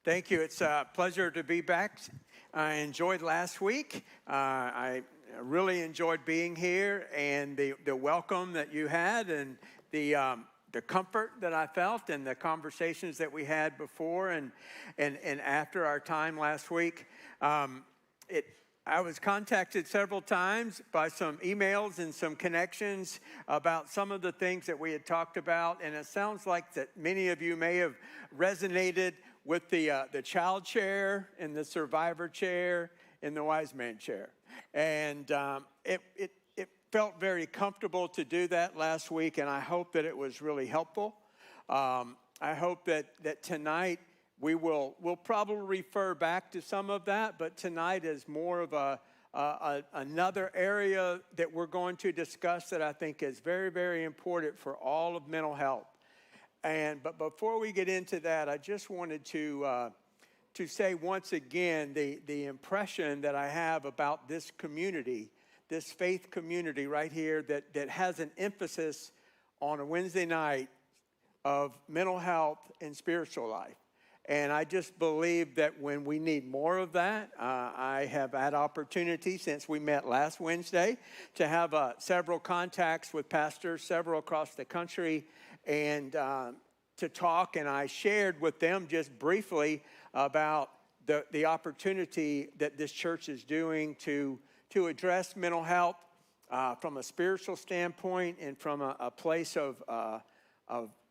Thank you. It's a pleasure to be back. I enjoyed last week. I really enjoyed being here and the welcome that you had and the comfort that I felt and the conversations that we had before and after our time last week. I was contacted several times by some emails and some connections about some of the things that we had talked about, and it sounds like that many of you may have resonated with the child chair and the survivor chair and the wise man chair. And it felt very comfortable to do that last week, and I hope that it was really helpful. I hope that tonight we'll probably refer back to some of that, but tonight is more of another area that we're going to discuss that I think is very, very important for all of mental health. But before we get into that, I just wanted to say once again the impression that I have about this community, this faith community right here that has an emphasis on a Wednesday night of mental health and spiritual life. And I just believe that when we need more of that, I have had opportunity since we met last Wednesday to have several contacts with pastors, several across the country, and to talk. And I shared with them just briefly about the opportunity that this church is doing to address mental health from a spiritual standpoint and from a place of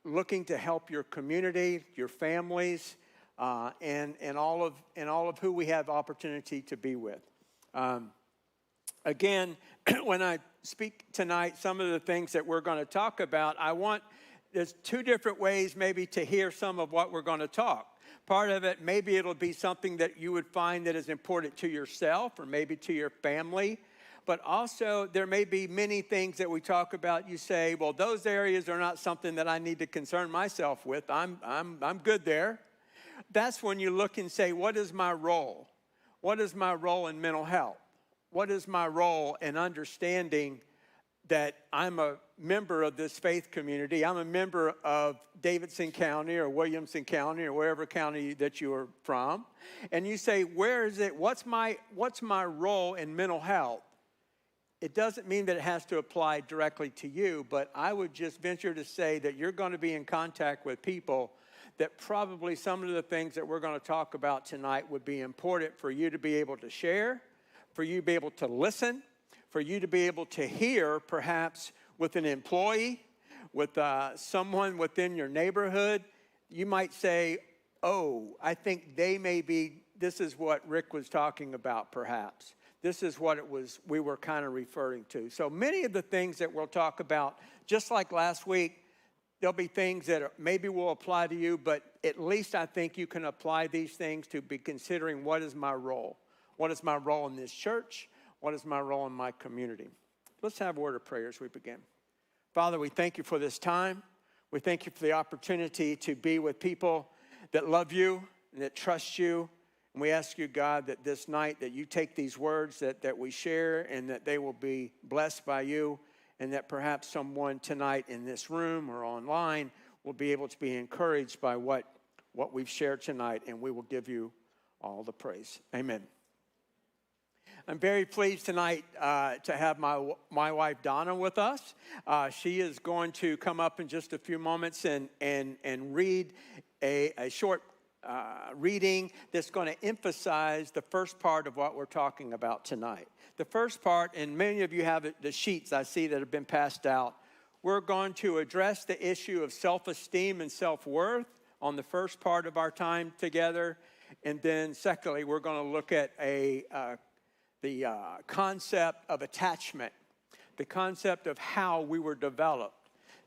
looking to help your community, your families, and all of who we have opportunity to be with. Again, when I speak tonight, some of the things that we're going to talk about, there's two different ways maybe to hear some of what we're going to talk. Part of it, maybe it'll be something that you would find that is important to yourself or maybe to your family. But also, there may be many things that we talk about. You say, well, those areas are not something that I need to concern myself with. I'm good there. That's when you look and say, what is my role? What is my role in mental health? What is my role in understanding that I'm a member of this faith community? I'm a member of Davidson County or Williamson County or wherever county that you are from. And you say, where is it? What's my role in mental health? It doesn't mean that it has to apply directly to you, but I would just venture to say that you're going to be in contact with people that probably some of the things that we're going to talk about tonight would be important for you to be able to share, for you to be able to listen, for you to be able to hear perhaps with an employee, with someone within your neighborhood. You might say, oh, I think this is what Rick was talking about perhaps. This is what we were kind of referring to. So many of the things that we'll talk about, just like last week, there'll be things that maybe will apply to you, but at least I think you can apply these things to be considering what is my role? What is my role in this church? What is my role in my community? Let's have a word of prayer as we begin. Father, we thank you for this time. We thank you for the opportunity to be with people that love you and that trust you. And we ask you, God, that this night that you take these words that we share and that they will be blessed by you, and that perhaps someone tonight in this room or online will be able to be encouraged by what we've shared tonight, and we will give you all the praise. Amen. I'm very pleased tonight to have my wife Donna with us. She is going to come up in just a few moments and read a short reading that's going to emphasize the first part of what we're talking about tonight. The first part, and many of you have the sheets I see that have been passed out, we're going to address the issue of self-esteem and self-worth on the first part of our time together. And then secondly, we're going to look at the concept of attachment, the concept of how we were developed,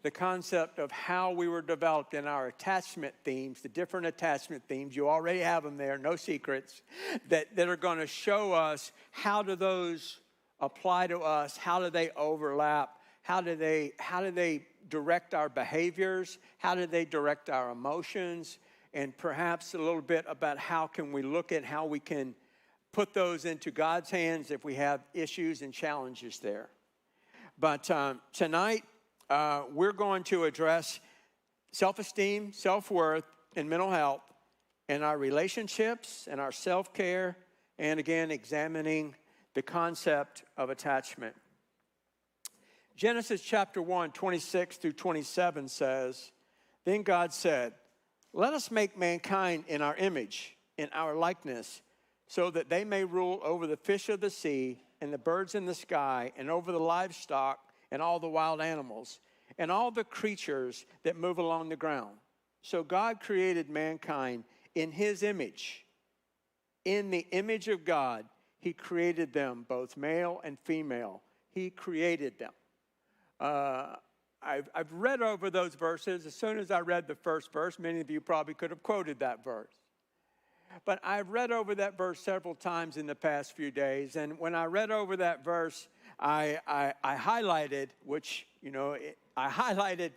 the concept of how we were developed in our attachment themes, the different attachment themes. You already have them there, no secrets, that are going to show us how do those apply to us, how do they overlap, how do they direct our behaviors, how do they direct our emotions, and perhaps a little bit about how can we look at how we can put those into God's hands if we have issues and challenges there. But tonight, we're going to address self-esteem, self-worth, and mental health. in our relationships and our self-care, and again, examining the concept of attachment. Genesis chapter 1, 26 through 27 says, "Then God said, 'Let us make mankind in our image, in our likeness, so that they may rule over the fish of the sea and the birds in the sky and over the livestock and all the wild animals and all the creatures that move along the ground.' So God created mankind in his image. In the image of God, he created them, both male and female. He created them." I've read over those verses. As soon as I read the first verse, many of you probably could have quoted that verse. But I've read over that verse several times in the past few days. And when I read over that verse, I highlighted, I highlighted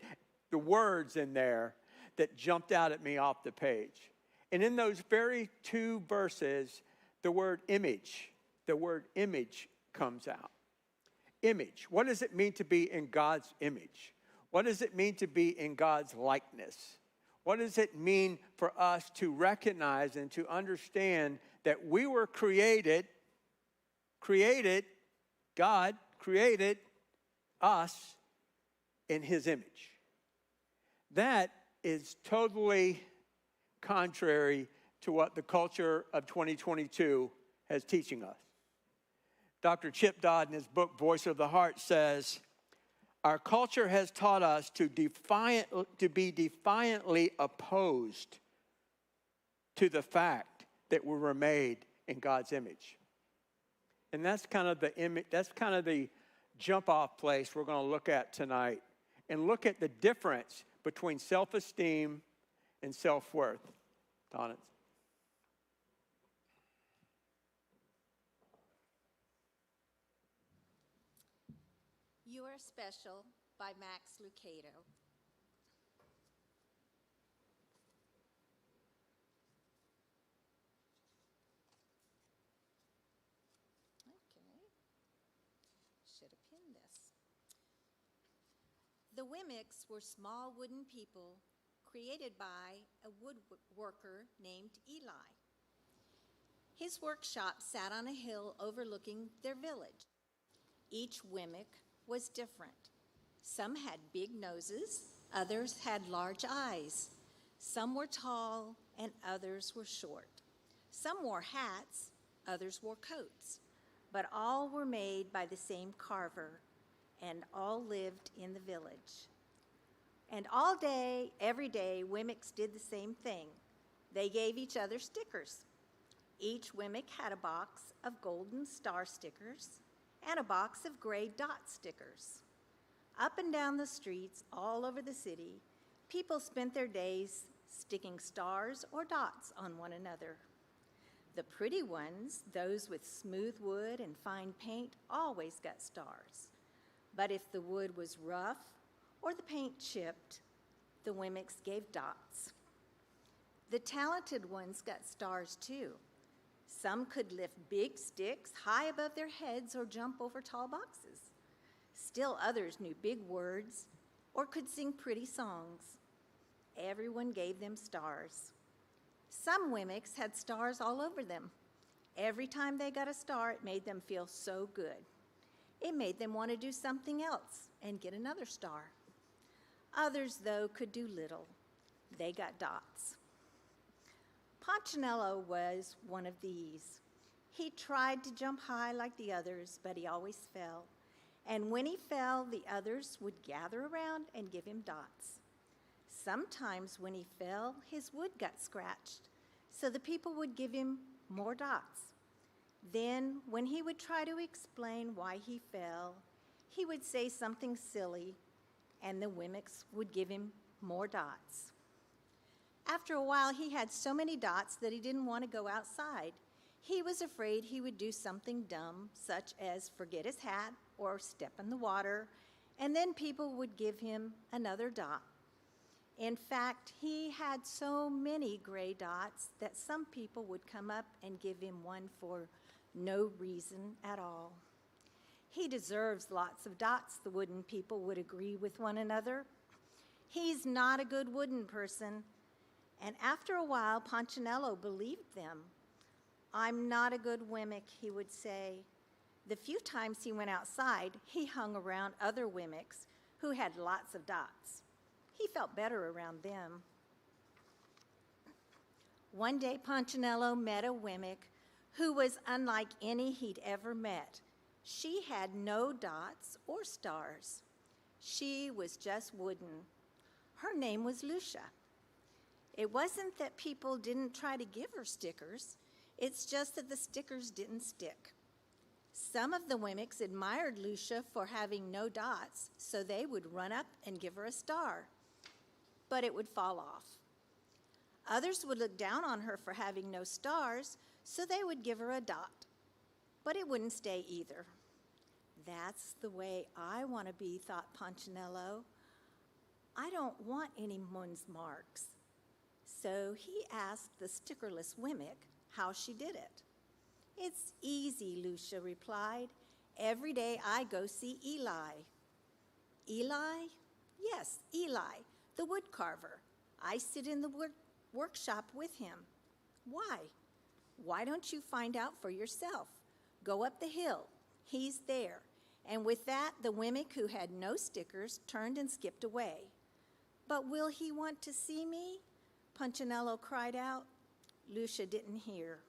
the words in there that jumped out at me off the page. And in those very two verses, the word image comes out. Image. What does it mean to be in God's image? What does it mean to be in God's likeness? What does it mean for us to recognize and to understand that we were created, God created us in his image? That is totally contrary to what the culture of 2022 is teaching us. Dr. Chip Dodd, in his book, Voice of the Heart, says, "Our culture has taught us to be defiantly opposed to the fact that we were made in God's image." And that's kind of the jump-off place we're going to look at tonight, and look at the difference between self-esteem and self-worth. Donna. You Are Special by Max Lucado. Okay. Should have pinned this. The Wimmicks were small wooden people created by a woodworker named Eli. His workshop sat on a hill overlooking their village. Each Wimmick was different. Some had big noses, others had large eyes. Some were tall and others were short. Some wore hats, others wore coats, but all were made by the same carver, and all lived in the village. And all day, every day, Wimmicks did the same thing. They gave each other stickers. Each Wimmick had a box of golden star stickers and a box of gray dot stickers. Up and down the streets all over the city, people spent their days sticking stars or dots on one another. The pretty ones, those with smooth wood and fine paint, always got stars. But if the wood was rough or the paint chipped, the Wimmicks gave dots. The talented ones got stars too. Some could lift big sticks high above their heads or jump over tall boxes. Still others knew big words or could sing pretty songs. Everyone gave them stars. Some Wimmicks had stars all over them. Every time they got a star, it made them feel so good. It made them want to do something else and get another star. Others, though, could do little. They got dots. Poncinello was one of these. He tried to jump high like the others, but he always fell. And when he fell, the others would gather around and give him dots. Sometimes when he fell, his wood got scratched, so the people would give him more dots. Then, when he would try to explain why he fell, he would say something silly, and the Wimmicks would give him more dots. After a while, he had so many dots that he didn't want to go outside. He was afraid he would do something dumb, such as forget his hat or step in the water, and then people would give him another dot. In fact, he had so many gray dots that some people would come up and give him one for no reason at all. He deserves lots of dots, the wooden people would agree with one another. He's not a good wooden person. And after a while, Punchinello believed them. "I'm not a good Wemmick," he would say. The few times he went outside, he hung around other Wemmicks who had lots of dots. He felt better around them. One day, Punchinello met a Wemmick who was unlike any he'd ever met. She had no dots or stars. She was just wooden. Her name was Lucia. It wasn't that people didn't try to give her stickers. It's just that the stickers didn't stick. Some of the Wemmicks admired Lucia for having no dots, so they would run up and give her a star, but it would fall off. Others would look down on her for having no stars, so they would give her a dot, but it wouldn't stay either. "That's the way I want to be," thought Punchinello. "I don't want anyone's marks." So he asked the stickerless Wemmick how she did it. "It's easy," Lucia replied. "Every day I go see Eli." "Eli?" "Yes, Eli, the wood carver. I sit in the workshop with him." "Why?" "Why don't you find out for yourself? Go up the hill. He's there." And with that, the Wemmick who had no stickers turned and skipped away. "But will he want to see me?" Punchinello cried out. Lucia didn't hear.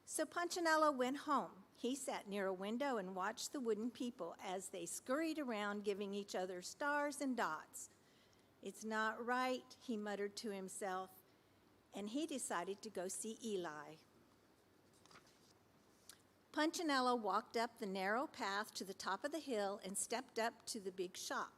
So Punchinello went home. He sat near a window and watched the wooden people as they scurried around giving each other stars and dots. "It's not right," he muttered to himself, and he decided to go see Eli. Punchinello walked up the narrow path to the top of the hill and stepped up to the big shop.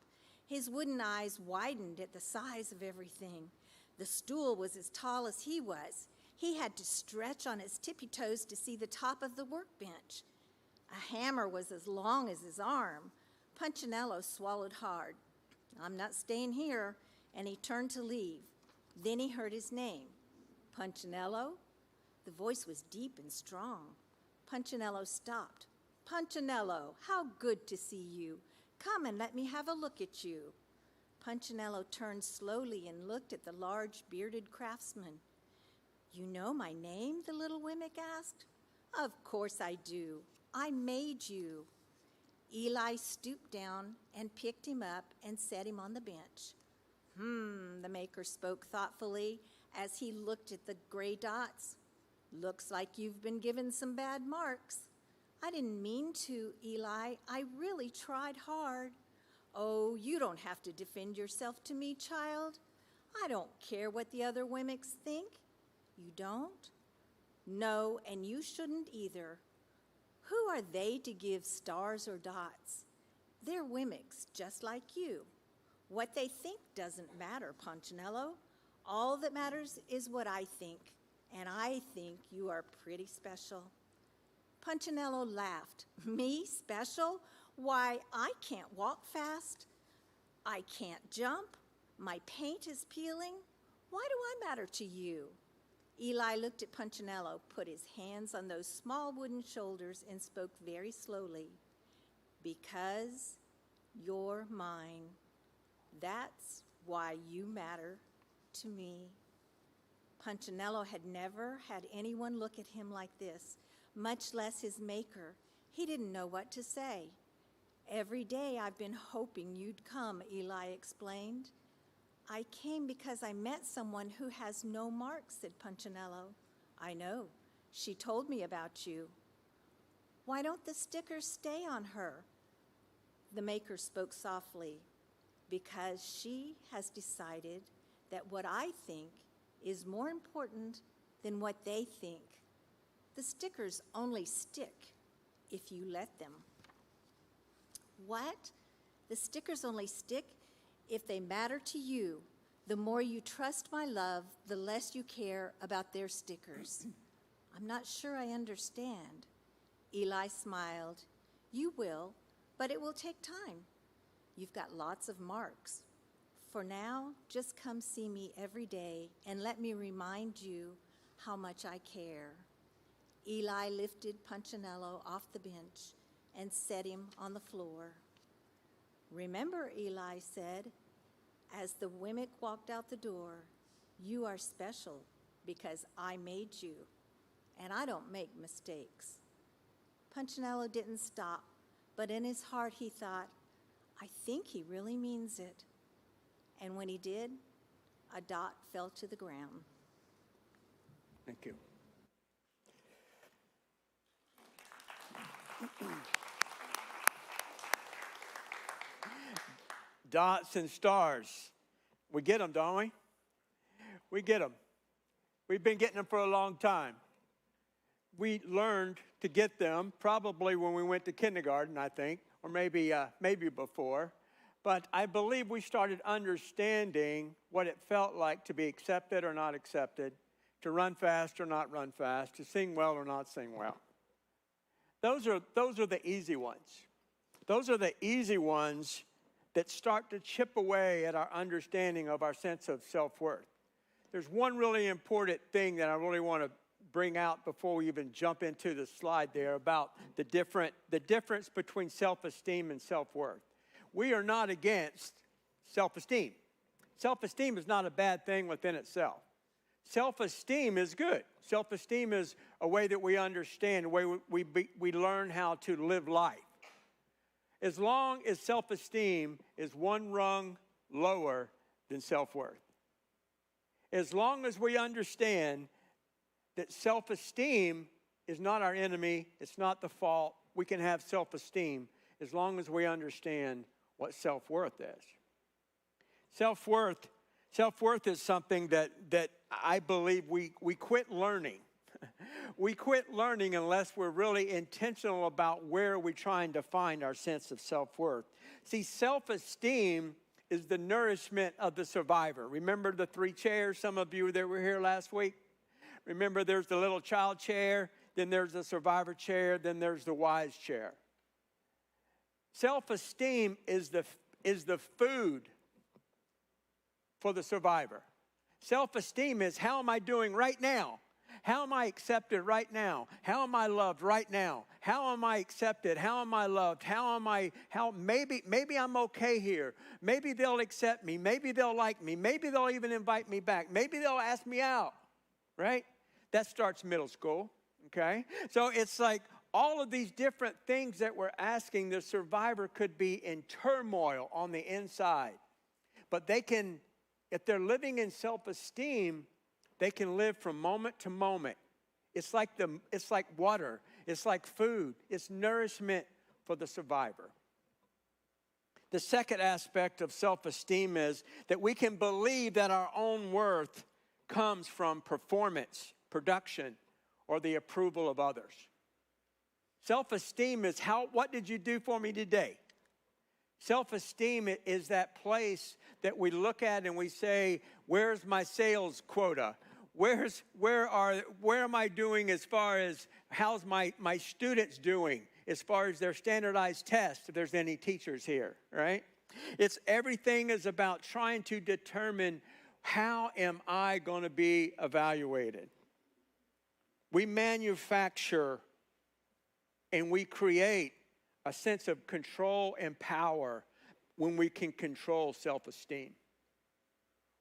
His wooden eyes widened at the size of everything. The stool was as tall as he was. He had to stretch on his tippy toes to see the top of the workbench. A hammer was as long as his arm. Punchinello swallowed hard. "I'm not staying here," and he turned to leave. Then he heard his name. "Punchinello?" The voice was deep and strong. Punchinello stopped. "Punchinello, how good to see you. Come and let me have a look at you." Punchinello turned slowly and looked at the large bearded craftsman. "You know my name?" the little Wemmick asked. "Of course I do. I made you." Eli stooped down and picked him up and set him on the bench. The maker spoke thoughtfully as he looked at the gray dots. "Looks like you've been given some bad marks." "I didn't mean to, Eli. I really tried hard." "Oh, you don't have to defend yourself to me, child. I don't care what the other Wemmicks think." "You don't?" "No, and you shouldn't either. Who are they to give stars or dots? They're Wemmicks, just like you. What they think doesn't matter, Punchinello. All that matters is what I think, and I think you are pretty special." Punchinello laughed. "Me special? Why, I can't walk fast. I can't jump. My paint is peeling. Why do I matter to you?" Eli looked at Punchinello, put his hands on those small wooden shoulders, and spoke very slowly. "Because you're mine. That's why you matter to me." Punchinello had never had anyone look at him like this, much less his maker. He didn't know what to say. "Every day I've been hoping you'd come," Eli explained. "I came because I met someone who has no marks," said Punchinello. "I know. She told me about you." "Why don't the stickers stay on her?" The maker spoke softly. "Because she has decided that what I think is more important than what they think. The stickers only stick if you let them." "What? The stickers only stick if they matter to you. The more you trust my love, the less you care about their stickers." "I'm not sure I understand." Eli smiled. "You will, but it will take time. You've got lots of marks. For now, just come see me every day and let me remind you how much I care." Eli lifted Punchinello off the bench and set him on the floor. "Remember," Eli said, as the Wemmick walked out the door, You are special because I made you, and I don't make mistakes. Punchinello didn't stop, but in his heart he thought, I think he really means it. And when he did, a dot fell to the ground. Thank you. Dots and stars. We get them, don't we? We get them. We've been getting them for a long time. We learned to get them probably when we went to kindergarten, I think, or maybe before. But I believe we started understanding what it felt like to be accepted or not accepted, to run fast or not run fast, to sing well or not sing well. Those are the easy ones. Those are the easy ones that start to chip away at our understanding of our sense of self-worth. There's one really important thing that I really want to bring out before we even jump into the slide there about the difference between self-esteem and self-worth. We are not against self-esteem. Self-esteem is not a bad thing within itself. Self-esteem is good. Self-esteem is a way that we understand, a way we learn how to live life. As long as self-esteem is one rung lower than self-worth. As long as we understand that self-esteem is not our enemy, it's not the fault, we can have self-esteem as long as we understand what self-worth is. Self-worth is something that I believe we quit learning. We quit learning unless we're really intentional about where we're trying to find our sense of self-worth. See, self-esteem is the nourishment of the survivor. Remember the 3 chairs, some of you that were here last week? Remember there's the little child chair, then there's the survivor chair, then there's the wise chair. Self-esteem is the food for the survivor. Self-esteem is how am I doing right now? How am I accepted right now? How am I loved right now? How am I accepted? How am I loved? Maybe I'm okay here. Maybe they'll accept me. Maybe they'll like me. Maybe they'll even invite me back. Maybe they'll ask me out, right? That starts middle school, okay? So it's like all of these different things that we're asking, the survivor could be in turmoil on the inside. But they can, if they're living in self-esteem, they can live from moment to moment. It's like water. It's like food. It's nourishment for the survivor. The second aspect of self-esteem is that we can believe that our own worth comes from performance, production, or the approval of others. Self-esteem is what did you do for me today? Self-esteem is that place that we look at and we say, where's my sales quota? Where am I doing as far as how's my students doing as far as their standardized tests, if there's any teachers here, right? Everything is about trying to determine how am I going to be evaluated. We manufacture and we create a sense of control and power when we can control self-esteem.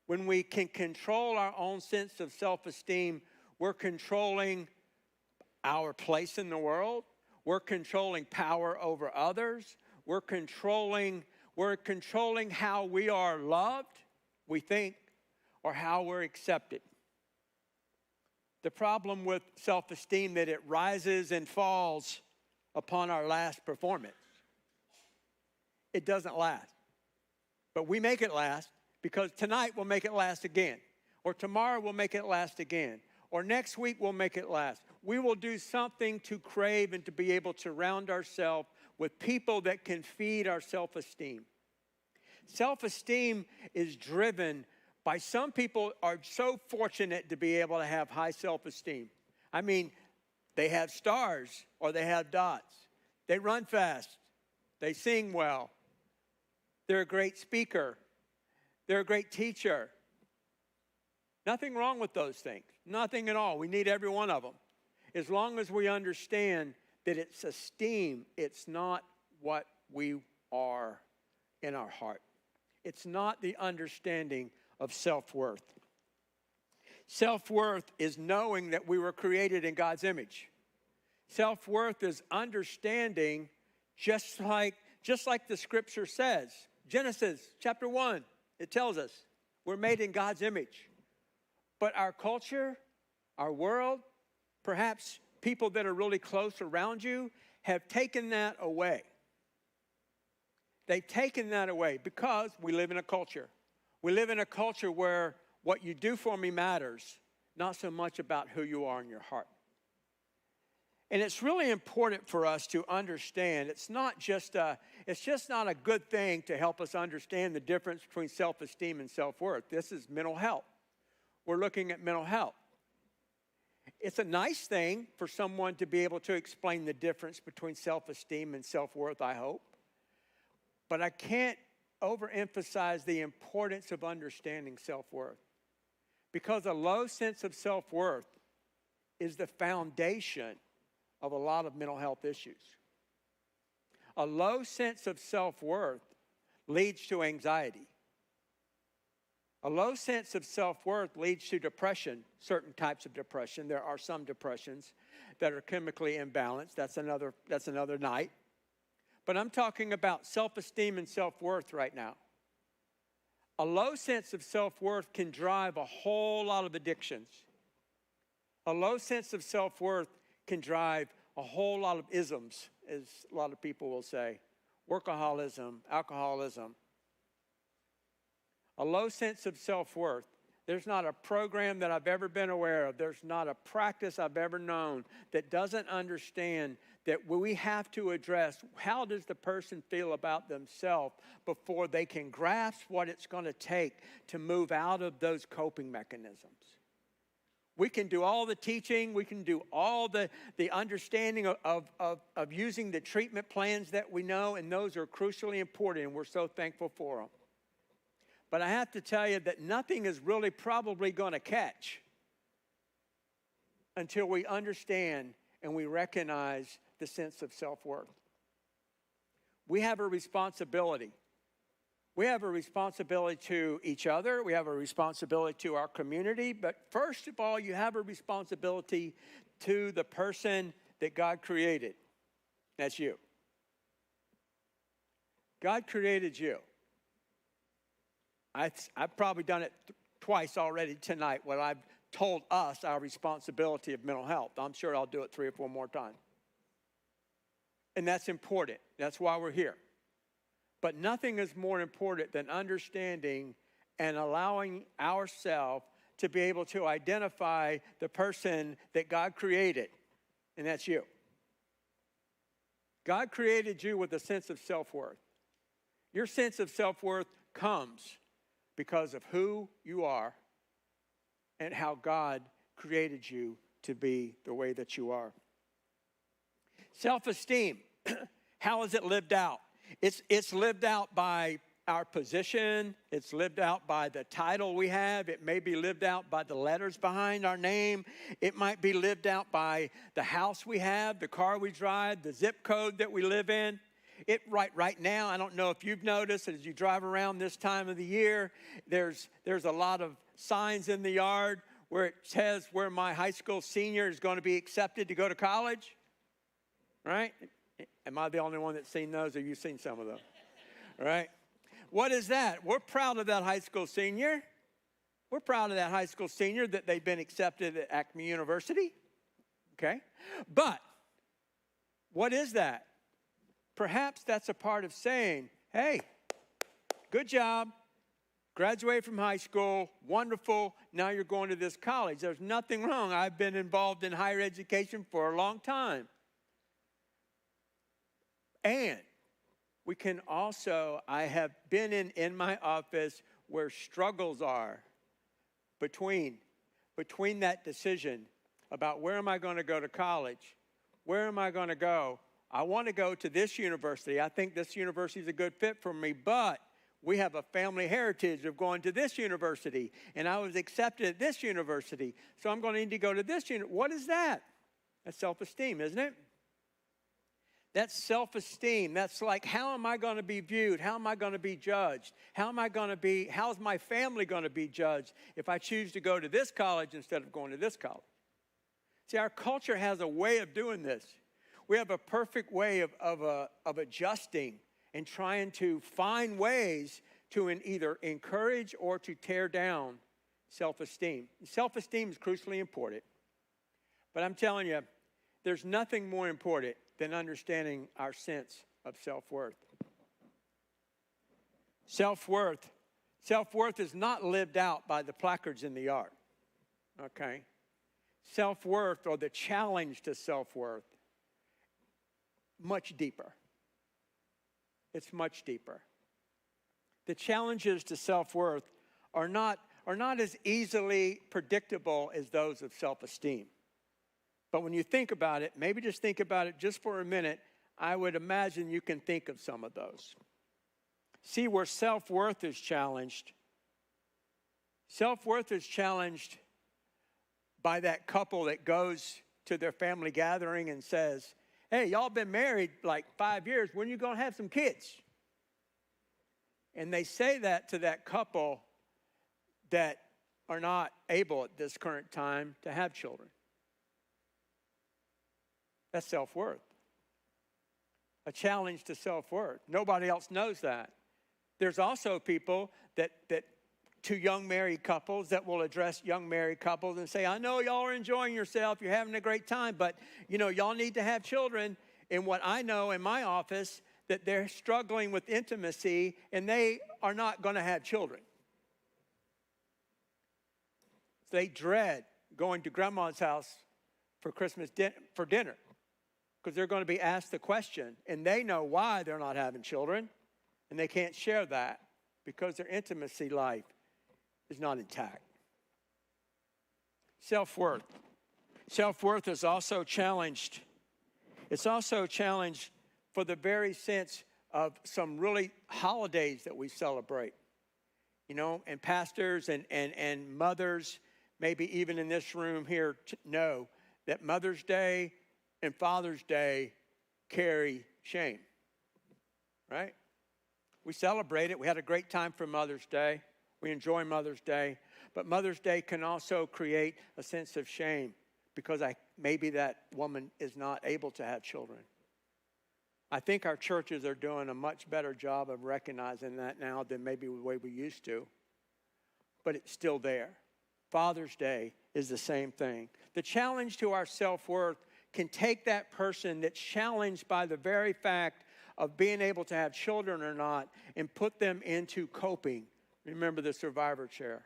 When we can control our own sense of self-esteem, we're controlling our place in the world. We're controlling power over others. We're controlling how we are loved, we think, or how we're accepted. The problem with self-esteem that it rises and falls upon our last performance. It doesn't last. But we make it last. Because tonight we'll make it last again. Or tomorrow we'll make it last again. Or next week we'll make it last. We will do something to crave and to be able to surround ourselves with people that can feed our self-esteem. Self-esteem is driven by some people are so fortunate to be able to have high self-esteem. I mean, they have stars or they have dots. They run fast. They sing well. They're a great speaker. They're a great teacher. Nothing wrong with those things. Nothing at all. We need every one of them. As long as we understand that it's esteem, it's not what we are in our heart. It's not the understanding of self-worth. Self-worth is knowing that we were created in God's image. Self-worth is understanding, just like the scripture says. Genesis chapter 1, it tells us we're made in God's image. But our culture, our world, perhaps people that are really close around you have taken that away. They've taken that away because we live in a culture. We live in a culture where what you do for me matters, not so much about who you are in your heart. And it's really important for us to understand it's just not a good thing to help us understand the difference between self-esteem and self-worth. This is mental health. We're looking at mental health. It's a nice thing for someone to be able to explain the difference between self-esteem and self-worth, I hope. But I can't overemphasize the importance of understanding self-worth. Because a low sense of self-worth is the foundation of a lot of mental health issues. A low sense of self-worth leads to anxiety. A low sense of self-worth leads to depression, certain types of depression. There are some depressions that are chemically imbalanced. That's another night. But I'm talking about self-esteem and self-worth right now. A low sense of self-worth can drive a whole lot of addictions. A low sense of self-worth can drive a whole lot of isms, as a lot of people will say. Workaholism, alcoholism. A low sense of self-worth. There's not a program that I've ever been aware of. There's not a practice I've ever known that doesn't understand that we have to address how does the person feel about themselves before they can grasp what it's going to take to move out of those coping mechanisms. We can do all the teaching. We can do all the understanding of using the treatment plans that we know, and those are crucially important, and we're so thankful for them. But I have to tell you that nothing is really probably going to catch until we understand and we recognize the sense of self-worth. We have a responsibility. We have a responsibility to each other. We have a responsibility to our community. But first of all, you have a responsibility to the person that God created. That's you. God created you. I've probably done it twice already tonight when I've told us our responsibility of mental health. I'm sure I'll do it 3 or 4 more times. And that's important. That's why we're here. But nothing is more important than understanding and allowing ourselves to be able to identify the person that God created, and that's you. God created you with a sense of self-worth. Your sense of self-worth comes because of who you are and how God created you to be the way that you are. Self-esteem, how is it lived out? It's lived out by our position. It's lived out by the title we have. It may be lived out by the letters behind our name. It might be lived out by the house we have, the car we drive, the zip code that we live in. Right now, I don't know if you've noticed, as you drive around this time of the year, there's a lot of signs in the yard where it says where my high school senior is going to be accepted to go to college, right? Am I the only one that's seen those, or you've seen some of those? Right? What is that? We're proud of that high school senior. We're proud of that high school senior that they've been accepted at Acme University. Okay? But what is that? Perhaps that's a part of saying, hey, good job, graduated from high school, wonderful, now you're going to this college. There's nothing wrong. I've been involved in higher education for a long time. And we can also, I have been in my office where struggles are between that decision about where am I going to go to college, where am I going to go. I want to go to this university. I think this university is a good fit for me, but we have a family heritage of going to this university, and I was accepted at this university, so I'm going to need to go to this university. What is that? That's self-esteem, isn't it? That's self-esteem. That's like, how am I going to be viewed? How am I going to be judged? How's my family going to be judged if I choose to go to this college instead of going to this college? See, our culture has a way of doing this. We have a perfect way of adjusting and trying to find ways to either encourage or to tear down self-esteem. Self-esteem is crucially important. But I'm telling you, there's nothing more important than understanding our sense of self-worth. Self-worth is not lived out by the placards in the yard, okay? Self-worth, or the challenge to self-worth, much deeper. It's much deeper. The challenges to self-worth are not as easily predictable as those of self-esteem. But when you think about it, maybe just think about it just for a minute, I would imagine you can think of some of those. See, where self-worth is challenged. Self-worth is challenged by that couple that goes to their family gathering and says, hey, y'all been married like 5 years. When are you going to have some kids? And they say that to that couple that are not able at this current time to have children. That's self-worth. A challenge to self-worth. Nobody else knows that. There's also people that to young married couples that will address young married couples and say, I know y'all are enjoying yourself, you're having a great time, but y'all need to have children. And what I know in my office, that they're struggling with intimacy and they are not going to have children. So they dread going to grandma's house for Christmas for dinner because they're going to be asked the question, and they know why they're not having children, and they can't share that because their intimacy life is not intact. Self-worth. Self-worth is also challenged. It's also challenged for the very sense of some really holidays that we celebrate. And pastors and mothers, maybe even in this room here, know that Mother's Day and Father's Day carry shame, right? We celebrate it. We had a great time for Mother's Day. We enjoy Mother's Day. But Mother's Day can also create a sense of shame because maybe that woman is not able to have children. I think our churches are doing a much better job of recognizing that now than maybe the way we used to. But it's still there. Father's Day is the same thing. The challenge to our self-worth can take that person that's challenged by the very fact of being able to have children or not and put them into coping. Remember the survivor chair.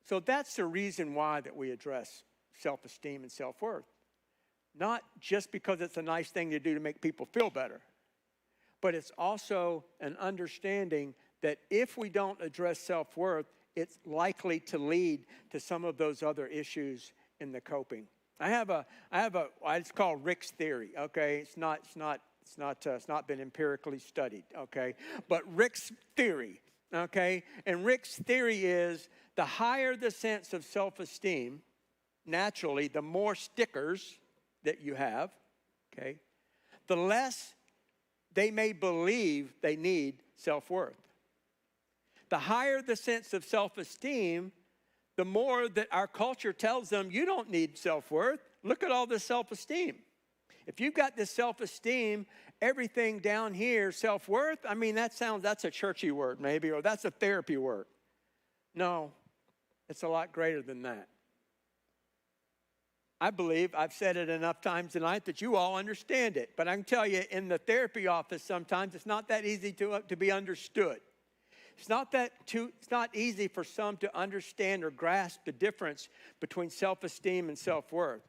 So that's the reason why that we address self-esteem and self-worth. Not just because it's a nice thing to do to make people feel better, but it's also an understanding that if we don't address self-worth, it's likely to lead to some of those other issues in the coping. It's called Rick's theory. Okay, it's not been empirically studied. Okay, but Rick's theory. Okay, and Rick's theory is the higher the sense of self-esteem, naturally, the more stickers that you have. Okay, the less they may believe they need self-worth. The higher the sense of self-esteem, the more that our culture tells them, you don't need self-worth. Look at all this self-esteem. If you've got this self-esteem, everything down here, self-worth, that's a churchy word maybe, or that's a therapy word. No, it's a lot greater than that. I believe I've said it enough times tonight that you all understand it. But I can tell you, in the therapy office sometimes, it's not that easy to be understood. It's not easy for some to understand or grasp the difference between self-esteem and self-worth.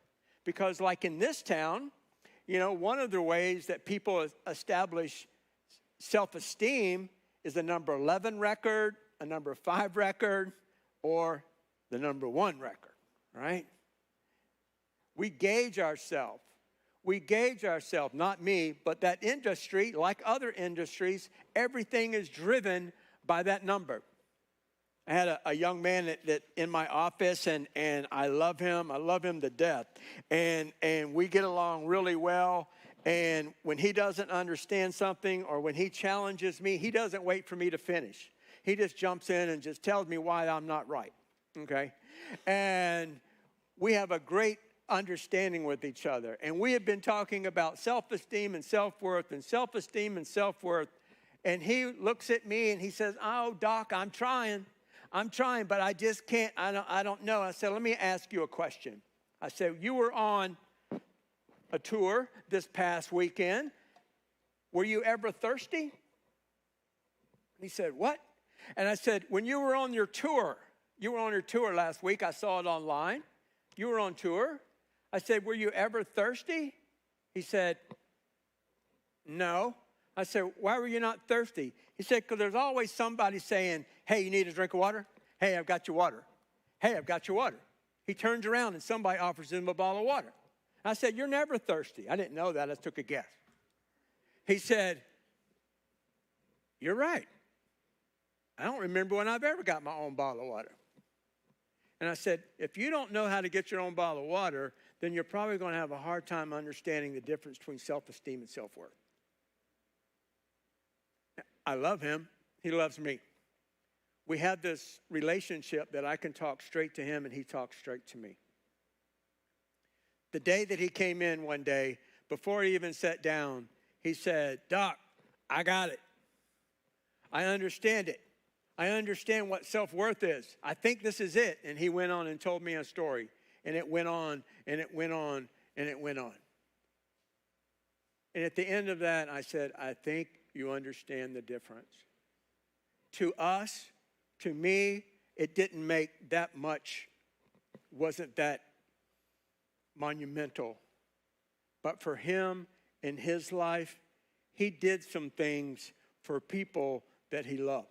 Because like in this town, one of the ways that people establish self-esteem is the number 11 record, a number 5 record, or the number 1 record, right? We gauge ourselves. Not me, but that industry, like other industries, everything is driven by that number. I had a young man that in my office, and I love him to death. And we get along really well. And when he doesn't understand something or when he challenges me, he doesn't wait for me to finish. He just jumps in and just tells me why I'm not right, okay? And we have a great understanding with each other. And we have been talking about self-esteem and self-worth and self-esteem and self-worth. And he looks at me and he says, oh, Doc, I'm trying, but I just can't, I don't know. I said, let me ask you a question. I said, you were on a tour this past weekend. Were you ever thirsty? He said, what? And I said, when you were on your tour last week, I saw it online. You were on tour. I said, were you ever thirsty? He said, no. I said, why were you not thirsty? He said, because there's always somebody saying, hey, you need a drink of water? Hey, I've got your water. Hey, I've got your water. He turns around and somebody offers him a bottle of water. I said, you're never thirsty. I didn't know that. I took a guess. He said, you're right. I don't remember when I've ever got my own bottle of water. And I said, if you don't know how to get your own bottle of water, then you're probably going to have a hard time understanding the difference between self-esteem and self-worth. I love him. He loves me. We have this relationship that I can talk straight to him and he talks straight to me. The day that he came in one day, before he even sat down, he said, Doc, I got it. I understand it. I understand what self-worth is. I think this is it. And he went on and told me a story. And it went on, and it went on, and it went on. And at the end of that, I said, I think you understand the difference. To us, to me, it didn't make that much, wasn't that monumental. But for him in his life, he did some things for people that he loved.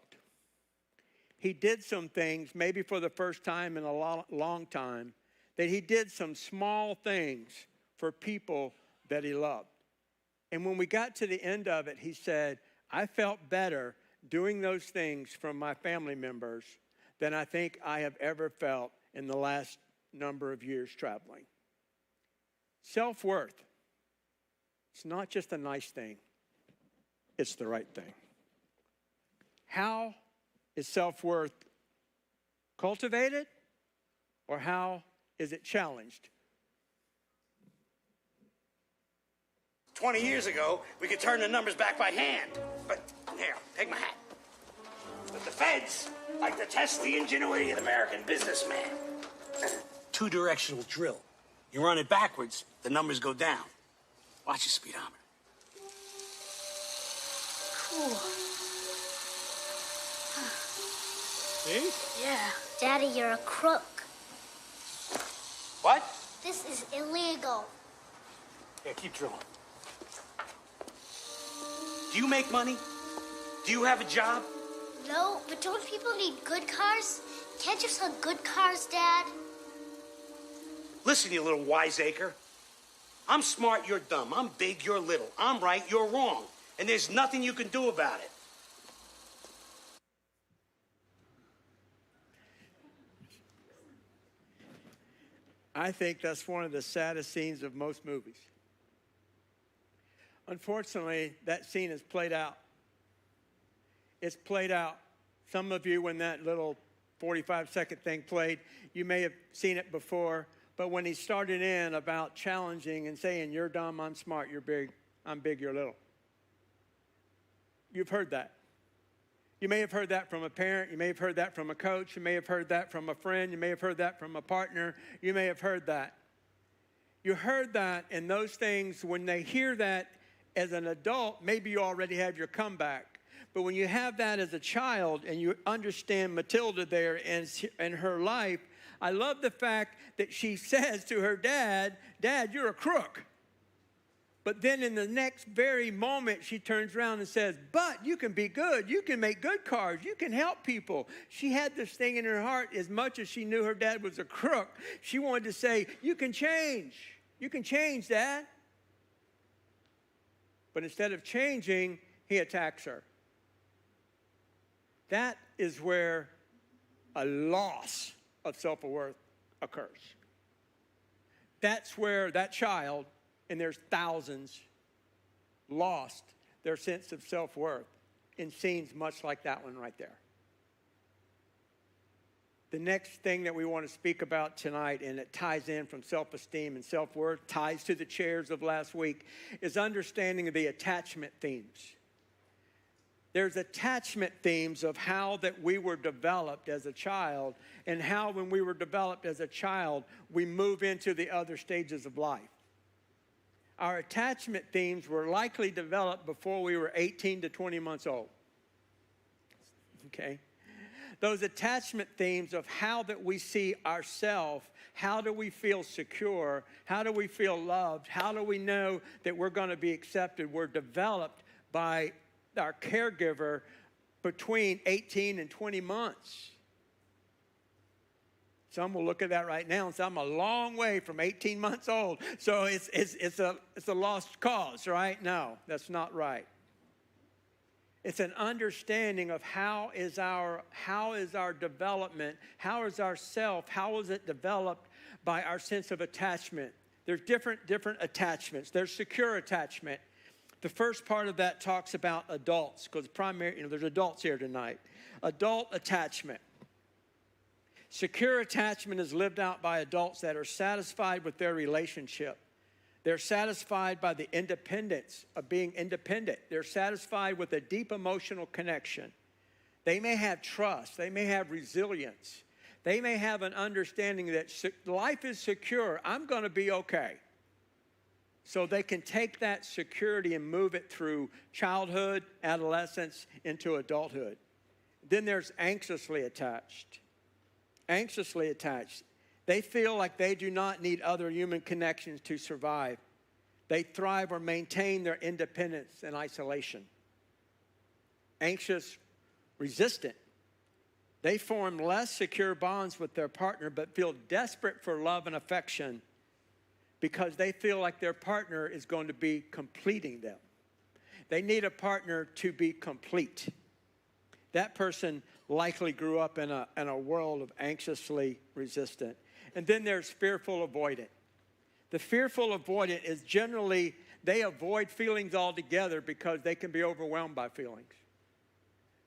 He did some things, maybe for the first time in a long time, that he did some small things for people that he loved. And when we got to the end of it, he said, I felt better doing those things from my family members than I think I have ever felt in the last number of years traveling. Self-worth, it's not just a nice thing, it's the right thing. How is self-worth cultivated, or how is it challenged? 20 years ago, we could turn the numbers back by hand. But here, take my hat. But the feds like to test the ingenuity of the American businessman. Two-directional drill. You run it backwards, the numbers go down. Watch your speedometer. Cool. See? Yeah. Daddy, you're a crook. What? This is illegal. Yeah, keep drilling. Do you make money? Do you have a job? No, but don't people need good cars? Can't you sell good cars, Dad? Listen, you little wiseacre. I'm smart, you're dumb. I'm big, you're little. I'm right, you're wrong. And there's nothing you can do about it. I think that's one of the saddest scenes of most movies. Unfortunately, that scene is played out. It's played out. Some of you, when that little 45-second thing played, you may have seen it before. But when he started in about challenging and saying, you're dumb, I'm smart, you're big, I'm big, you're little. You've heard that. You may have heard that from a parent. You may have heard that from a coach. You may have heard that from a friend. You may have heard that from a partner. You may have heard that. You heard that, and those things, when they hear that as an adult, maybe you already have your comeback. But when you have that as a child and you understand Matilda there and her life, I love the fact that she says to her dad, Dad, you're a crook. But then in the next very moment, she turns around and says, but you can be good. You can make good cars. You can help people. She had this thing in her heart, as much as she knew her dad was a crook. She wanted to say, you can change. You can change, Dad. But instead of changing, he attacks her. That is where a loss of self-worth occurs. That's where that child, and there's thousands, lost their sense of self-worth in scenes much like that one right there. The next thing that we want to speak about tonight, and it ties in from self-esteem and self-worth, ties to the chairs of last week, is understanding the attachment themes. There's attachment themes of how that we were developed as a child, and how when we were developed as a child, we move into the other stages of life. Our attachment themes were likely developed before we were 18 to 20 months old. Okay? Those attachment themes of how that we see ourselves, how do we feel secure, how do we feel loved, how do we know that we're going to be accepted, were developed by our caregiver between 18 and 20 months. Some will look at that right now and say, I'm a long way from 18 months old, so it's a lost cause, right? No, that's not right. It's an understanding of how is our development, how is our self, how is it developed by our sense of attachment. There's different attachments. There's secure attachment. The first part of that talks about adults, because there's adults here tonight. Adult attachment. Secure attachment is lived out by adults that are satisfied with their relationship. They're satisfied by the independence of being independent. They're satisfied with a deep emotional connection. They may have trust. They may have resilience. They may have an understanding that life is secure. I'm going to be okay. So they can take that security and move it through childhood, adolescence, into adulthood. Then there's anxiously attached. Anxiously attached. They feel like they do not need other human connections to survive. They thrive or maintain their independence and isolation. Anxious, resistant. They form less secure bonds with their partner but feel desperate for love and affection because they feel like their partner is going to be completing them. They need a partner to be complete. That person likely grew up in a world of anxiously resistant. And then there's fearful avoidant. The fearful avoidant is generally, they avoid feelings altogether because they can be overwhelmed by feelings.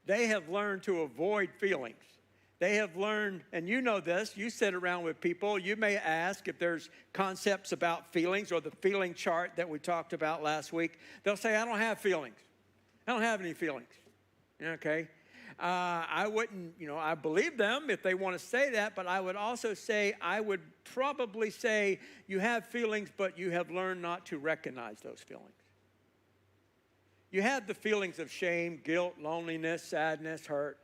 They have learned to avoid feelings. They have learned, and you know this, you sit around with people, you may ask if there's concepts about feelings or the feeling chart that we talked about last week. They'll say, I don't have feelings. I don't have any feelings. Okay? I wouldn't, I believe them if they want to say that, but I would also say, I would probably say you have feelings, but you have learned not to recognize those feelings. You have the feelings of shame, guilt, loneliness, sadness, hurt,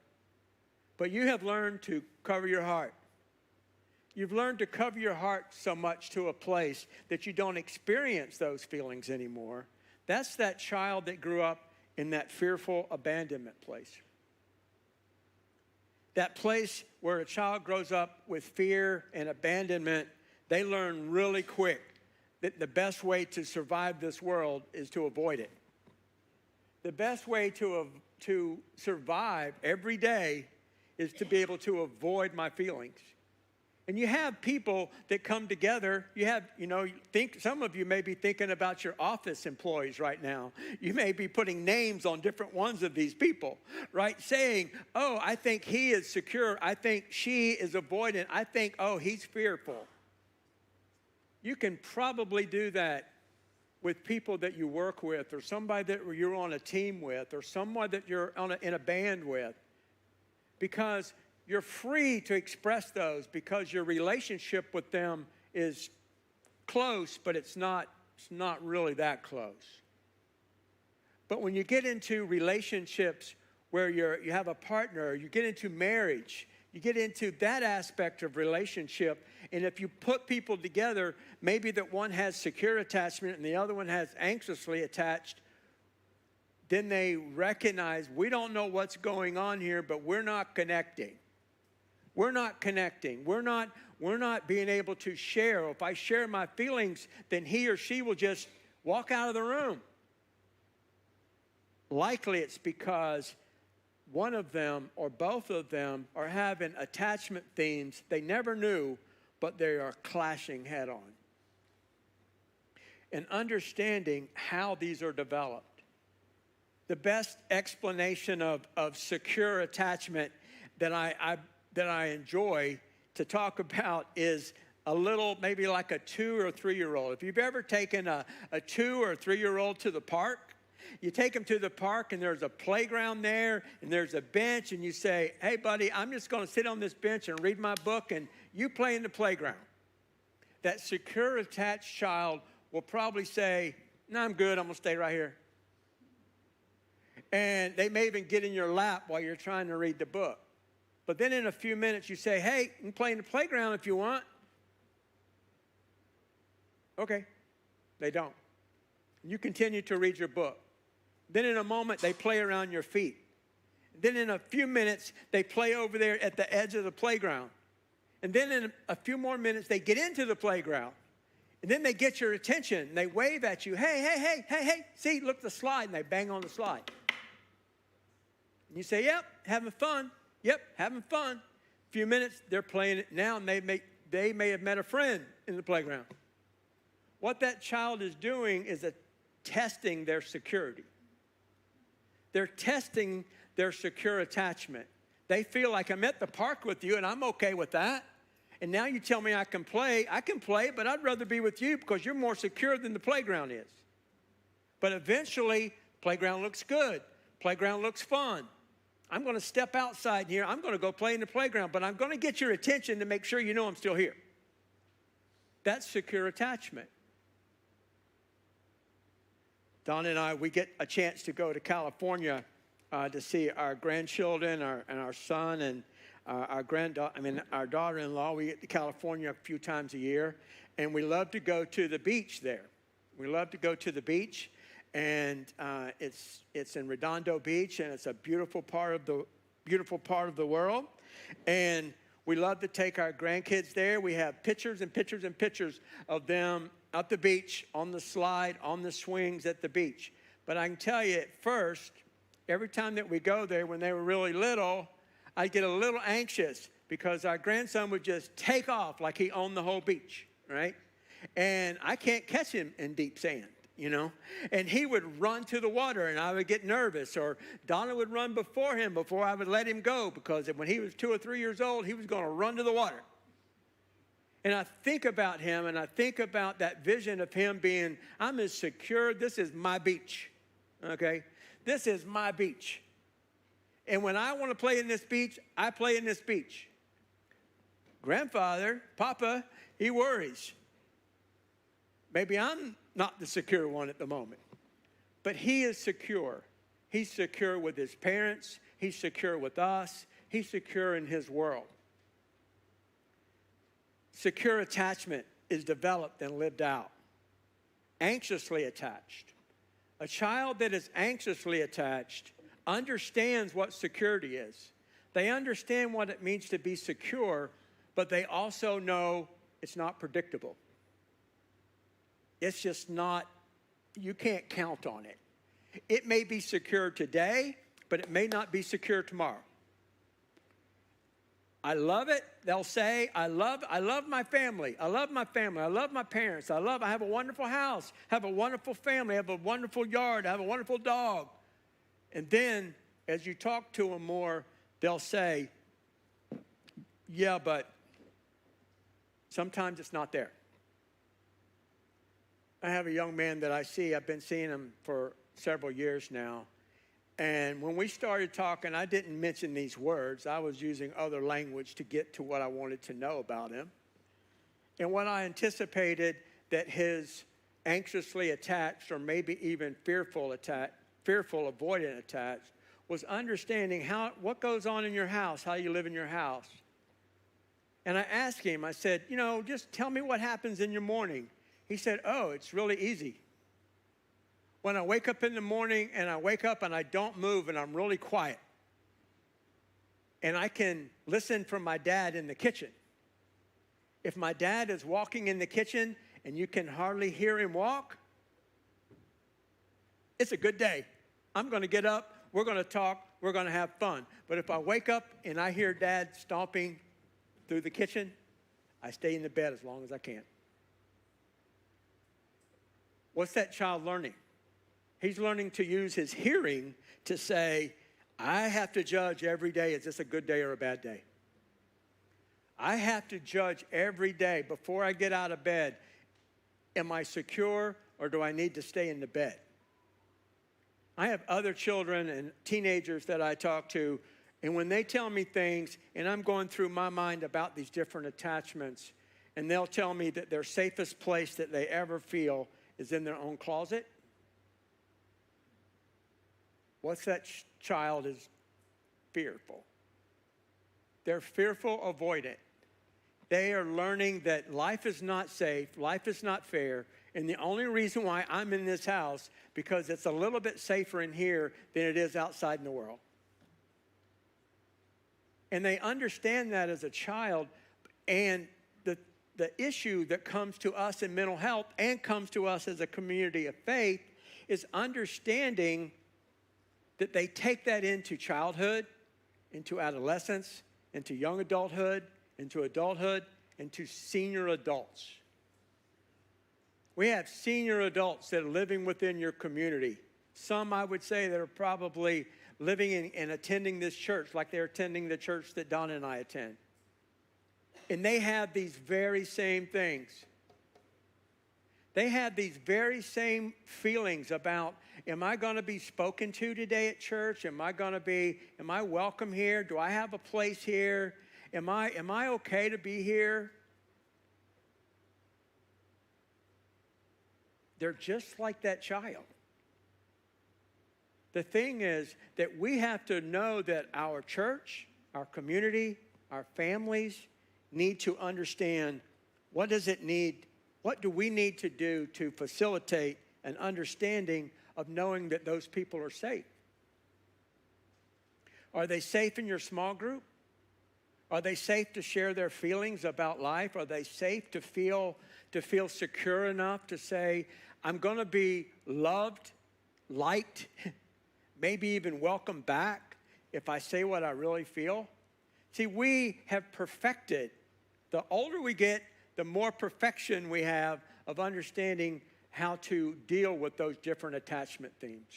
but you have learned to cover your heart. You've learned to cover your heart so much to a place that you don't experience those feelings anymore. That's that child that grew up in that fearful abandonment place. That place where a child grows up with fear and abandonment, they learn really quick that the best way to survive this world is to avoid it. The best way to survive every day is to be able to avoid my feelings. And you have people that come together. You have, some of you may be thinking about your office employees right now. You may be putting names on different ones of these people, right? Saying, oh, I think he is secure. I think she is avoidant. I think, oh, he's fearful. You can probably do that with people that you work with, or somebody that you're on a team with, or someone that you're in a band with, because you're free to express those because your relationship with them is close, but it's not really that close. But when you get into relationships where you have a partner, you get into marriage, you get into that aspect of relationship, and if you put people together, maybe that one has secure attachment and the other one has anxiously attached, then they recognize we don't know what's going on here, but we're not connecting. We're not connecting. We're not being able to share. If I share my feelings, then he or she will just walk out of the room. Likely it's because one of them or both of them are having attachment themes they never knew, but they are clashing head on. in understanding how these are developed. The best explanation of secure attachment that I enjoy to talk about is a little, maybe like a 2 or 3-year-old. If you've ever taken a 2 or 3-year-old to the park, you take them to the park and there's a playground there and there's a bench and you say, hey buddy, I'm just going to sit on this bench and read my book and you play in the playground. That secure attached child will probably say, no, I'm good, I'm going to stay right here. And they may even get in your lap while you're trying to read the book. But then in a few minutes you say, hey, you can play in the playground if you want. Okay, they don't. You continue to read your book. Then in a moment, they play around your feet. Then in a few minutes, they play over there at the edge of the playground. And then in a few more minutes, they get into the playground. And then they get your attention. And they wave at you. Hey, hey, hey, hey, hey. See, look, the slide. And they bang on the slide. And you say, yep, having fun. Yep, having fun. A few minutes, they're playing it now. And they may have met a friend in the playground. What that child is doing is testing their security. They're testing their secure attachment. They feel like I'm at the park with you and I'm okay with that. And now you tell me I can play, but I'd rather be with you because you're more secure than the playground is. But eventually, playground looks good. Playground looks fun. I'm going to step outside here. I'm going to go play in the playground, but I'm going to get your attention to make sure you know I'm still here. That's secure attachment. Don and I, we get a chance to go to California to see our grandchildren and our son and our daughter-in-law. We get to California a few times a year, and we love to go to the beach there. We love to go to the beach, and it's in Redondo Beach, and it's a beautiful part of the world. And we love to take our grandkids there. We have pictures and pictures and pictures of them at the beach, on the slide, on the swings at the beach. But I can tell you at first, every time that we go there when they were really little, I'd get a little anxious because our grandson would just take off like he owned the whole beach, right? And I can't catch him in deep sand, you know? And he would run to the water and I would get nervous, or Donna would run before him before I would let him go, because when he was 2 or 3 years old, he was going to run to the water. And I think about him, and I think about that vision of him being, I'm as secure, this is my beach, okay? This is my beach. And when I want to play in this beach, I play in this beach. Grandfather, Papa, he worries. Maybe I'm not the secure one at the moment, but he is secure. He's secure with his parents. He's secure with us. He's secure in his world. Secure attachment is developed and lived out. Anxiously attached. A child that is anxiously attached understands what security is. They understand what it means to be secure, but they also know it's not predictable. It's just not, you can't count on it. It may be secure today, but it may not be secure tomorrow. I love it. They'll say, I love my family. I love my family. I love my parents. I have a wonderful house. I have a wonderful family. I have a wonderful yard. I have a wonderful dog. And then as you talk to them more, they'll say, yeah, but sometimes it's not there. I have a young man that I see. I've been seeing him for several years now. And when we started talking, I didn't mention these words. I was using other language to get to what I wanted to know about him. And what I anticipated that his anxiously attached, or maybe even fearful, avoidant attached, was understanding what goes on in your house, how you live in your house. And I asked him, I said, just tell me what happens in your morning. He said, oh, it's really easy. When I wake up in the morning and I don't move and I'm really quiet, and I can listen for my dad in the kitchen. If my dad is walking in the kitchen and you can hardly hear him walk, it's a good day. I'm going to get up, we're going to talk, we're going to have fun. But if I wake up and I hear Dad stomping through the kitchen, I stay in the bed as long as I can. What's that child learning? He's learning to use his hearing to say, I have to judge every day, is this a good day or a bad day? I have to judge every day before I get out of bed, am I secure or do I need to stay in the bed? I have other children and teenagers that I talk to, and when they tell me things, and I'm going through my mind about these different attachments, and they'll tell me that their safest place that they ever feel is in their own closet. What's that child is fearful. They're fearful, avoidant. They are learning that life is not safe, life is not fair, and the only reason why I'm in this house because it's a little bit safer in here than it is outside in the world. And they understand that as a child, and the issue that comes to us in mental health and comes to us as a community of faith is understanding that they take that into childhood, into adolescence, into young adulthood, into adulthood, into senior adults. We have senior adults that are living within your community. Some, I would say, that are probably living and attending this church like they're attending the church that Donna and I attend. And they have these very same things. They have these very same feelings about, am I going to be spoken to today at church? Am I welcome here? Do I have a place here? Am I okay to be here? They're just like that child. The thing is that we have to know that our church, our community, our families need to understand what do we need to do to facilitate an understanding of knowing that those people are safe. Are they safe in your small group? Are they safe to share their feelings about life? Are they safe to feel secure enough to say, I'm going to be loved, liked, maybe even welcomed back if I say what I really feel? See, we have perfected. The older we get, the more perfection we have of understanding how to deal with those different attachment themes.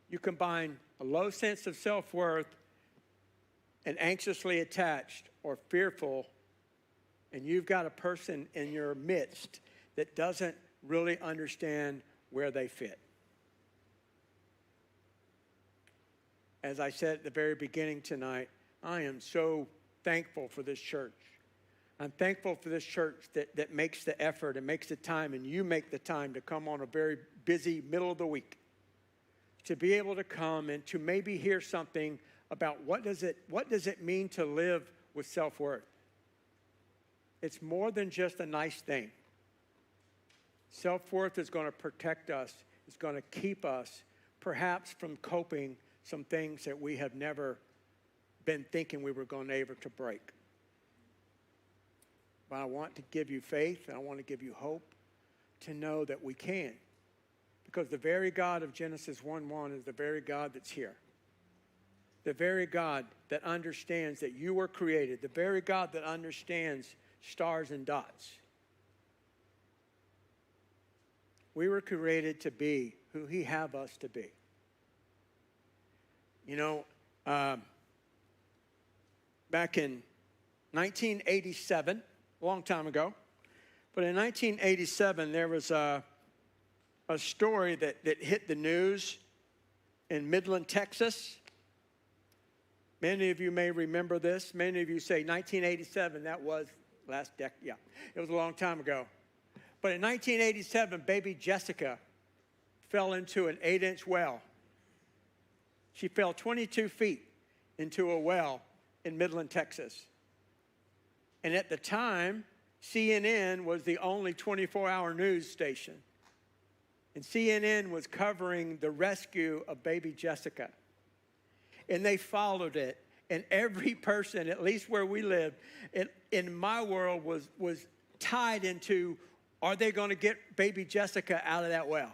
You combine a low sense of self-worth and anxiously attached or fearful, and you've got a person in your midst that doesn't really understand where they fit. As I said at the very beginning tonight, I am so thankful for this church. I'm thankful for this church that makes the effort and makes the time, and you make the time to come on a very busy middle of the week to be able to come and to maybe hear something about what does it mean to live with self-worth. It's more than just a nice thing. Self-worth is going to protect us. It's going to keep us perhaps from coping some things that we have never been thinking we were going to be able to break. But I want to give you faith, and I want to give you hope to know that we can. Because the very God of Genesis 1:1 is the very God that's here. The very God that understands that you were created. The very God that understands stars and dots. We were created to be who He have us to be. You know, back in 1987, a long time ago, but in 1987, there was a story that hit the news in Midland, Texas. Many of you may remember this. Many of you say 1987, that was last decade. Yeah, it was a long time ago. But in 1987, baby Jessica fell into an 8-inch well. She fell 22 feet into a well in Midland, Texas. And at the time, CNN was the only 24-hour news station. And CNN was covering the rescue of baby Jessica. And they followed it. And every person, at least where we lived, in my world was tied into, are they going to get baby Jessica out of that well?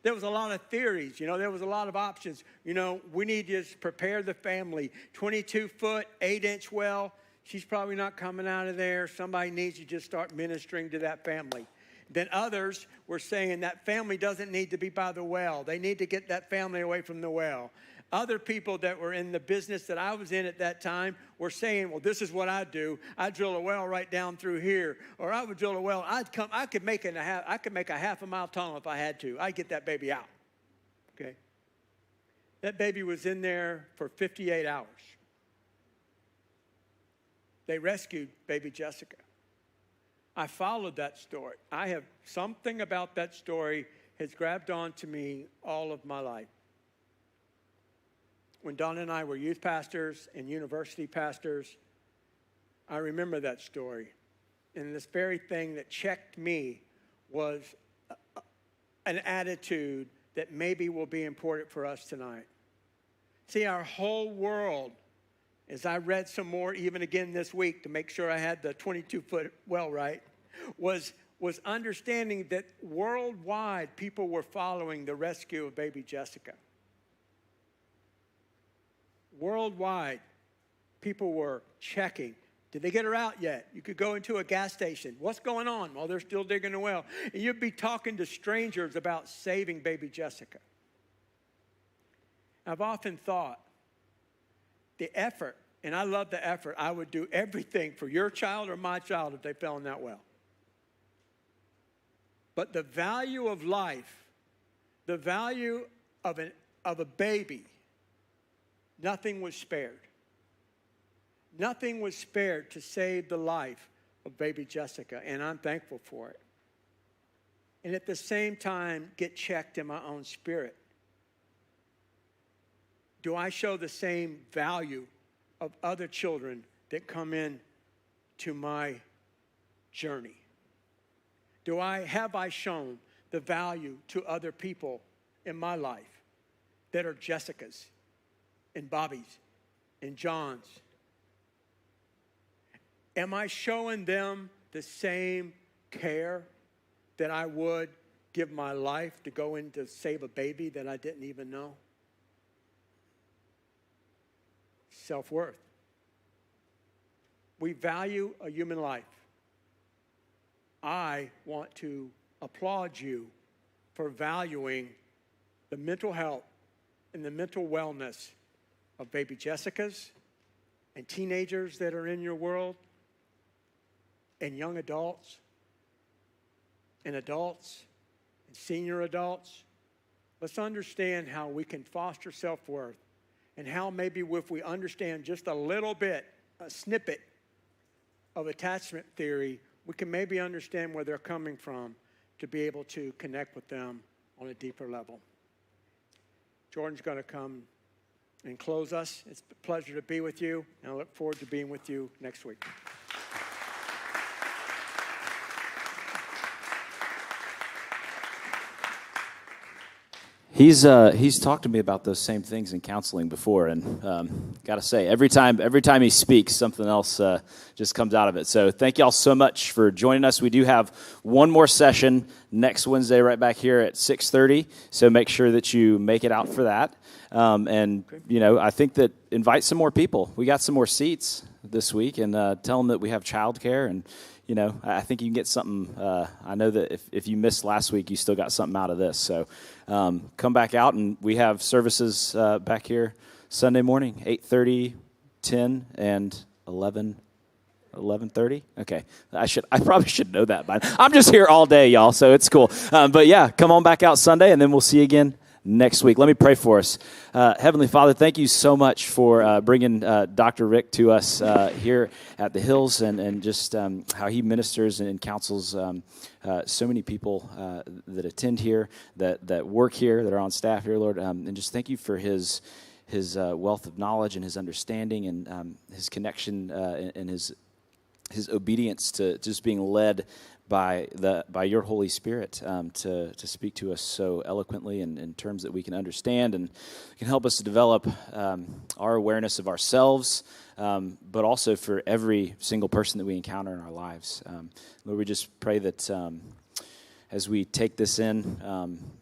There was a lot of theories, there was a lot of options. We need to just prepare the family. 22-foot, 8-inch well. she's probably not coming out of there. Somebody needs to just start ministering to that family. Then others were saying that family doesn't need to be by the well. They need to get that family away from the well. Other people that were in the business that I was in at that time were saying, well, this is what I do. I drill a well right down through here. Or I would drill a well. I could make a half a mile tunnel if I had to. I'd get that baby out. Okay. That baby was in there for 58 hours. They rescued baby Jessica. I followed that story. I have something about that story has grabbed on to me all of my life. When Donna and I were youth pastors and university pastors, I remember that story. And this very thing that checked me was an attitude that maybe will be important for us tonight. See, our whole world, as I read some more even again this week to make sure I had the 22-foot well right, was understanding that worldwide people were following the rescue of baby Jessica. Worldwide, people were checking. Did they get her out yet? You could go into a gas station. What's going on? Well, they're still digging a well. And you'd be talking to strangers about saving baby Jessica. I've often thought the effort, and I love the effort, I would do everything for your child or my child if they fell in that well. But the value of life, the value of a baby, nothing was spared. Nothing was spared to save the life of baby Jessica, and I'm thankful for it. And at the same time, get checked in my own spirit. Do I show the same value of other children that come in to my journey? Have I shown the value to other people in my life that are Jessicas and Bobbies and Johns? Am I showing them the same care that I would give my life to go in to save a baby that I didn't even know? Self-worth. We value a human life. I want to applaud you for valuing the mental health and the mental wellness of baby Jessicas and teenagers that are in your world and young adults and senior adults. Let's understand how we can foster self-worth and how maybe if we understand just a little bit, a snippet of attachment theory, we can maybe understand where they're coming from to be able to connect with them on a deeper level. Jordan's going to come and close us. It's a pleasure to be with you, and I look forward to being with you next week. He's talked to me about those same things in counseling before, and got to say, every time he speaks, something else just comes out of it. So thank y'all so much for joining us. We do have one more session next Wednesday right back here at 6:30, so make sure that you make it out for that. And, I think that invite some more people. We got some more seats this week, and tell them that we have childcare, and I think you can get something. I know that if you missed last week, you still got something out of this. So come back out, and we have services back here Sunday morning, 8:30, 10, and 11:30. Okay, I probably should know that, but I'm just here all day, y'all, so it's cool. But yeah, come on back out Sunday, and then we'll see you again next week. Let me pray for us. Heavenly Father, thank you so much for bringing Dr. Rick to us here at the Hills, and just how he ministers and counsels so many people that attend here, that work here, that are on staff here, Lord. And just thank you for his wealth of knowledge and his understanding and his connection and his obedience to just being led by your Holy Spirit to speak to us so eloquently and in terms that we can understand, and can help us to develop our awareness of ourselves, but also for every single person that we encounter in our lives. Lord, we just pray that as we take this in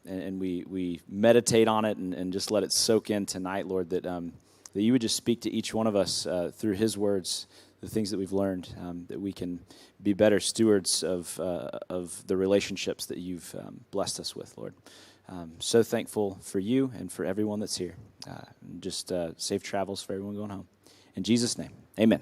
and we meditate on it and just let it soak in tonight, Lord, that you would just speak to each one of us through his words, the things that we've learned, that we can be better stewards of the relationships that you've blessed us with, Lord. So thankful for you and for everyone that's here. Just safe travels for everyone going home. In Jesus' name, amen.